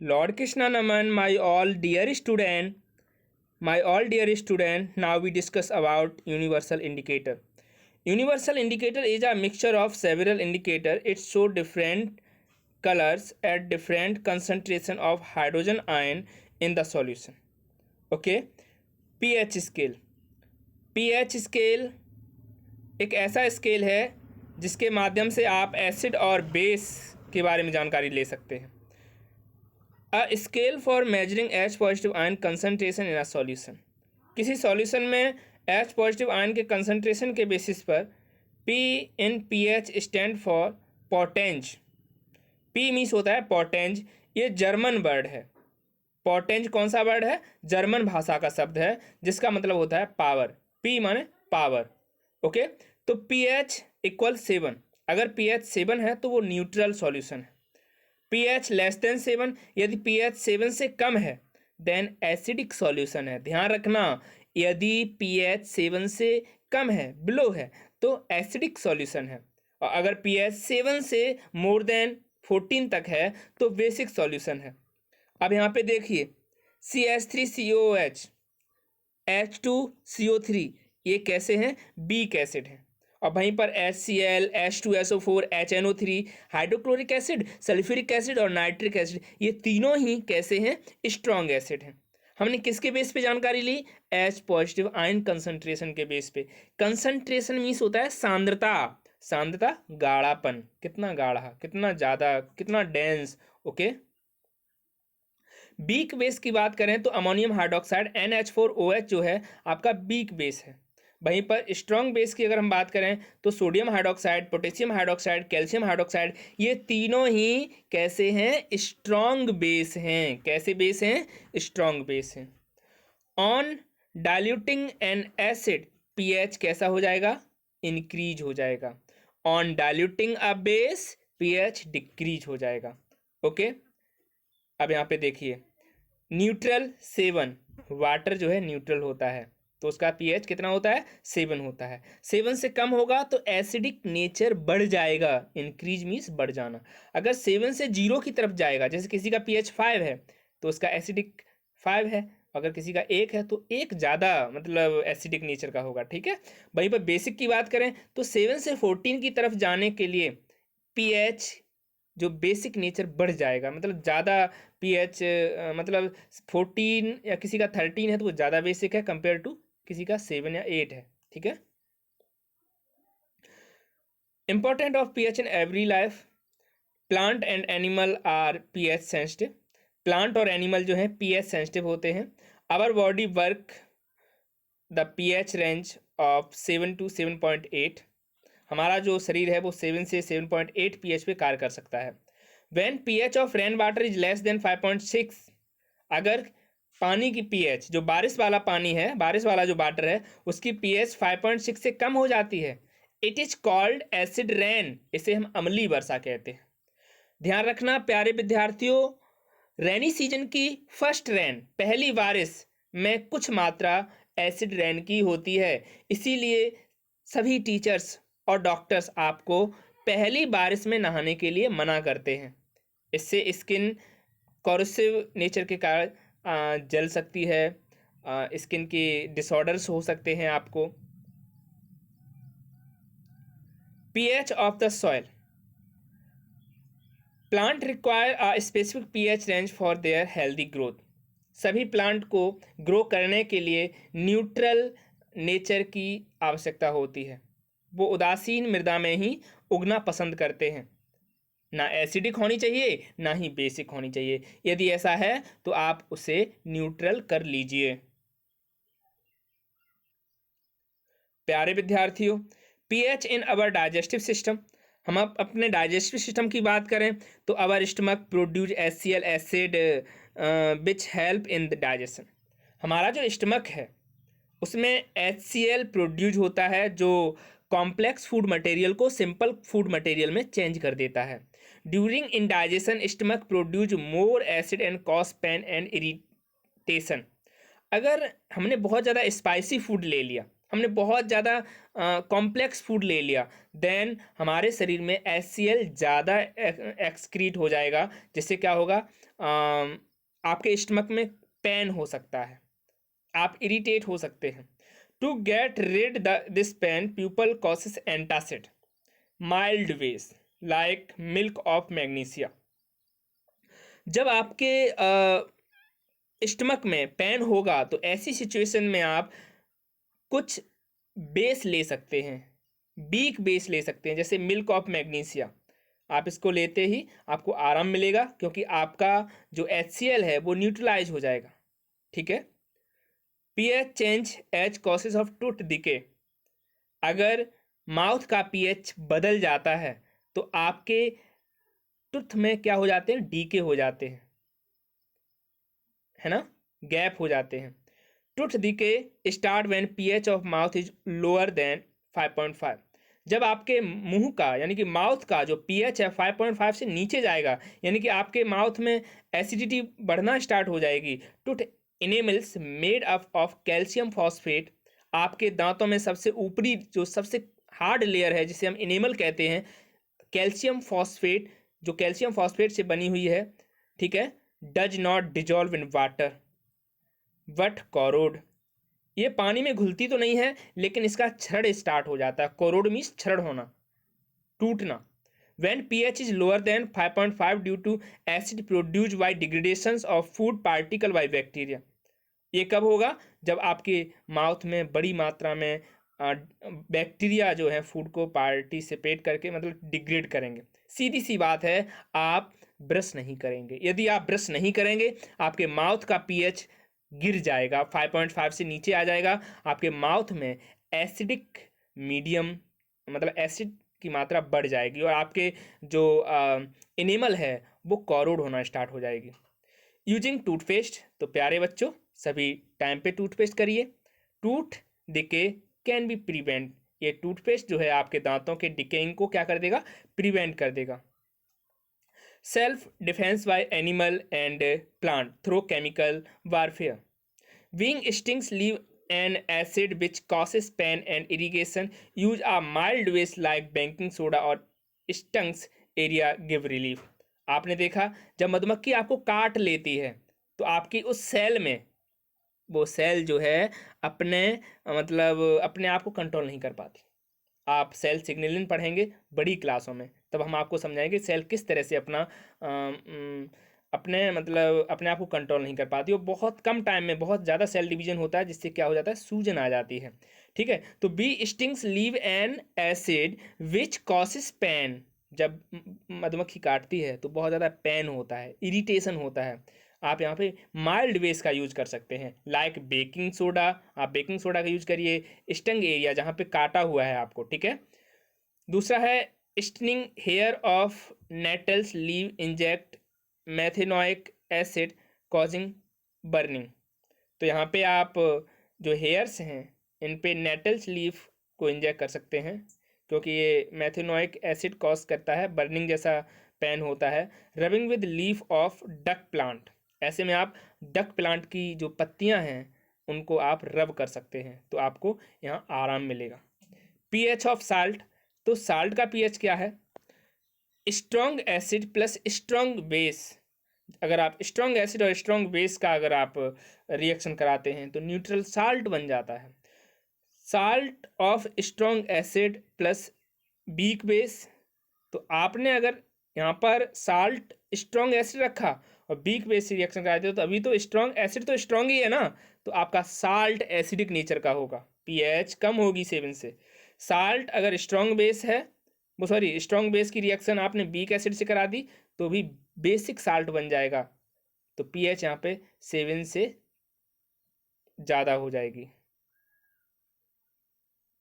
Lord Krishna Naman, my all dear student, now we discuss about universal indicator. Universal indicator is a mixture of several indicators. It shows different colors at different concentration of hydrogen ion in the solution. Okay, pH scale. pH scale एक ऐसा scale है जिसके माध्यम से आप acid और base के बारे में जानकारी ले सकते हैं. A scale for measuring H positive ion concentration in a solution. किसी सॉल्यूशन में एच पॉजिटिव आयन के कंसनट्रेशन के बेसिस पर P in P H stand for potenz. P means होता है पोटेंज. ये जर्मन वर्ड है. पोटेंज कौन सा वर्ड है? जर्मन भाषा का शब्द है जिसका मतलब होता है पावर. पी माने पावर. ओके, तो पी एच इक्वल 7. अगर पी एच 7 है तो वो न्यूट्रल सॉल्यूशन है. पी एच लेस देन 7, यदि पी एच 7 से कम है देन एसिडिक सॉल्यूशन है. ध्यान रखना, यदि पी एच 7 से कम है, बिलो है, तो एसिडिक सॉल्यूशन है. और अगर पी एच 7 से मोर देन 14 तक है तो बेसिक सॉल्यूशन है. अब यहाँ पे देखिए CH3COOH, H2CO3, ये कैसे हैं? बीक एसिड हैं. और वहीं पर HCl, H2SO4, HNO3, hydrochloric acid, sulphuric acid और नाइट्रिक एसिड, ये तीनों ही कैसे हैं? स्ट्रॉन्ग एसिड हैं. हमने किसके बेस पे जानकारी ली? H पॉजिटिव आयन कंसंट्रेशन के बेस पे. कंसंट्रेशन मीन्स होता है सांद्रता. सांद्रता गाढ़ापन, कितना गाढ़ा, कितना ज़्यादा, कितना डेंस. ओके, बीक बेस की बात करें तो अमोनियम हाइड्रोक्साइड NH4OH जो है आपका बीक बेस है. वहीं पर स्ट्रॉन्ग बेस की अगर हम बात करें तो sodium hydroxide, potassium hydroxide, calcium hydroxide, ये तीनों ही कैसे हैं? स्ट्रॉन्ग बेस हैं. कैसे बेस हैं? स्ट्रॉन्ग बेस हैं. On diluting N acid pH कैसा हो जाएगा? इंक्रीज हो जाएगा. On diluting a base pH decrease हो जाएगा. ओके, अब यहाँ पे देखिए न्यूट्रल 7, वाटर जो है न्यूट्रल होता है तो उसका पीएच कितना होता है? 7 होता है. 7 से कम होगा तो एसिडिक नेचर बढ़ जाएगा. इंक्रीज मीन्स बढ़ जाना. अगर 7 से 0 की तरफ जाएगा, जैसे किसी का पीएच 5 है तो उसका एसिडिक 5 है. अगर किसी का 1 है तो 1 ज़्यादा मतलब एसिडिक नेचर का होगा. ठीक है, वहीं पर बेसिक की बात करें तो 7 से 14 की तरफ जाने के लिए पीएच जो बेसिक नेचर बढ़ जाएगा. मतलब ज़्यादा पीएच मतलब 14 या किसी का 13 है तो वो ज़्यादा बेसिक है कंपेयर टू किसी का 7 या 8 है. ठीक है. Important of pH in every life. Plant and animal are pH sensitive. Plant और एनिमल जो है पीएच सेंसिटिव होते हैं. Our body work the pH range of 7 to 7.8. हमारा जो शरीर है वो 7 से 7.8 पीएच पे कार्य कर सकता है. When pH of rain water is less than 5.6, अगर पानी की पीएच जो बारिश वाला पानी है, बारिश वाला जो वाटर है, उसकी पीएच 5.6 से कम हो जाती है, it is called acid rain. इसे हम अम्लीय वर्षा कहते हैं. ध्यान रखना प्यारे विद्यार्थियों, रेनी सीजन की फर्स्ट रेन, पहली बारिश में कुछ मात्रा एसिड रेन की होती है. इसीलिए सभी टीचर्स और डॉक्टर्स आपको पहली बारिश में नहाने के लिए मना करते हैं. इससे स्किन कॉरोसिव नेचर के कारण जल सकती है. स्किन के डिसऑर्डर्स हो सकते हैं आपको. PH of the soil. Plant require a specific pH range for their healthy growth. सभी प्लांट को ग्रो करने के लिए न्यूट्रल नेचर की आवश्यकता होती है. वो उदासीन मृदा में ही उगना पसंद करते हैं. ना एसिडिक होनी चाहिए ना ही बेसिक होनी चाहिए. यदि ऐसा है तो आप उसे न्यूट्रल कर लीजिए. प्यारे विद्यार्थियों, पीएच इन अवर डाइजेस्टिव सिस्टम. हम अपने डाइजेस्टिव सिस्टम की बात करें तो अवर stomach produce HCl acid which help in the digestion. हमारा जो स्टमक है उसमें HCl प्रोड्यूस होता है जो कॉम्प्लेक्स फूड मटेरियल को सिंपल फूड मटेरियल में चेंज कर देता है. During indigestion stomach produce more acid and cause pain and irritation. अगर हमने बहुत ज़्यादा स्पाइसी फूड ले लिया हमने बहुत ज़्यादा कॉम्प्लेक्स फूड ले लिया, देन हमारे शरीर में HCl ज़्यादा एक्सक्रीट हो जाएगा, जिससे क्या होगा, आपके स्टमक में पेन हो सकता है, आप इरिटेट हो सकते हैं। To get rid this pain people causes antacid mild base like milk of magnesia. जब आपके स्टमक में पेन होगा तो ऐसी सिचुएशन में आप कुछ बेस ले सकते हैं, वीक बेस ले सकते हैं, जैसे मिल्क ऑफ मैग्नीशिया। आप इसको लेते ही आपको आराम मिलेगा, क्योंकि आपका जो HCl है वो न्यूट्रलाइज हो जाएगा। ठीक है। pH change as causes of tooth decay. अगर माउथ का pH बदल जाता है तो आपके टूथ में क्या हो जाते हैं, डीके हो जाते हैं, है ना, गैप हो जाते हैं। Tooth decay start when pH of mouth is lower than 5.5। जब आपके मुंह का यानी कि माउथ का जो pH है 5.5 से नीचे जाएगा, यानी कि आपके माउथ में एसिडिटी बढ़ना स्टार्ट हो जाएगी। Tooth enamels made up of calcium phosphate, आपके दांतों में सबसे ऊपरी जो सबसे हार्ड लेयर है जिसे हम इनेमल कहते हैं, कैल्शियम फॉस्फेट, जो कैल्शियम फॉस्फेट से बनी हुई है, ठीक है, does not dissolve in water but corrode. ये पानी में घुलती तो नहीं है, लेकिन इसका क्षरण स्टार्ट हो जाता है। कोरोड मीन्स क्षरण होना, टूटना। when pH is lower than 5.5 due to acid produced by degradations of food particle by bacteria। ये कब होगा, जब आपके माउथ में बड़ी मात्रा में बैक्टीरिया जो है फूड को पार्टिसिपेट करके मतलब डिग्रेड करेंगे। सीधी सी बात है, आप ब्रश नहीं करेंगे। यदि आप ब्रश नहीं करेंगे, आपके माउथ का pH गिर जाएगा, 5.5 से नीचे आ जाएगा। आपके माउथ में एसिडिक मीडियम मतलब एसिड की मात्रा बढ़ जाएगी और आपके जो एनिमल है वो कॉरोड होना स्टार्ट हो जाएगी। यूजिंग टूथपेस्ट, तो प्यारे बच्चों सभी टाइम पे टूथपेस्ट करिए। Tooth decay can be prevent, ये टूथपेस्ट जो है आपके दांतों के डिकेइंग को क्या कर देगा, प्रिवेंट कर देगा। Self defence bye animal and plant through chemical warfare. Being stings leave an acid which causes pain and irritation. Use a mild waste like baking soda or stings area give relief। आपने देखा, जब मधुमक्खी आपको काट लेती है तो आपकी उस सेल में वो सेल जो है अपने मतलब अपने आप को कंट्रोल नहीं कर पाती। आप सेल सिग्नलिंग पढ़ेंगे बड़ी क्लासों में, तब हम आपको समझाएंगे सेल किस तरह से अपने मतलब अपने आप को कंट्रोल नहीं कर पाती। वो बहुत कम टाइम में बहुत ज़्यादा सेल डिवीजन होता है, जिससे क्या हो जाता है, सूजन आ जाती है। ठीक है। तो bee stings leave an acid which causes pain. जब मधुमक्खी काटती है तो बहुत ज़्यादा पेन होता है, इरिटेशन होता है। आप यहाँ पे माइल्ड वेज का यूज कर सकते हैं, लाइक बेकिंग सोडा। आप बेकिंग सोडा का यूज करिए स्टंग एरिया जहाँ पे काटा हुआ है आपको। ठीक है। दूसरा है stinging hair of nettles leave inject methanoic acid causing burning. तो यहाँ पे आप जो हेयर्स हैं इन पे नेटल्स लीफ को इंजेक्ट कर सकते हैं, क्योंकि ये मैथेनोइक एसिड कॉज करता है, बर्निंग जैसा पेन होता है। Rubbing with leaf of duck plant, ऐसे में आप डक प्लांट की जो पत्तियां हैं उनको आप रब कर सकते हैं, तो आपको यहाँ आराम मिलेगा। pH ऑफ साल्ट, तो साल्ट का pH क्या है, strong acid plus strong base. अगर आप स्ट्रॉन्ग एसिड और स्ट्रॉन्ग बेस का अगर आप रिएक्शन कराते हैं तो न्यूट्रल साल्ट बन जाता है। Salt of strong acid plus weak base, तो आपने अगर यहाँ पर साल्ट स्ट्रॉन्ग एसिड रखा और वीक बेस से रिएक्शन कराते हो तो अभी तो स्ट्रॉन्ग एसिड तो स्ट्रॉन्ग ही है ना, तो आपका साल्ट एसिडिक नेचर का होगा, pH कम होगी 7 से। साल्ट अगर स्ट्रॉन्ग बेस है, वो सॉरी स्ट्रॉन्ग बेस की रिएक्शन आपने वीक एसिड से करा दी तो भी बेसिक साल्ट बन जाएगा, तो pH यहाँ पे 7 से ज़्यादा हो जाएगी।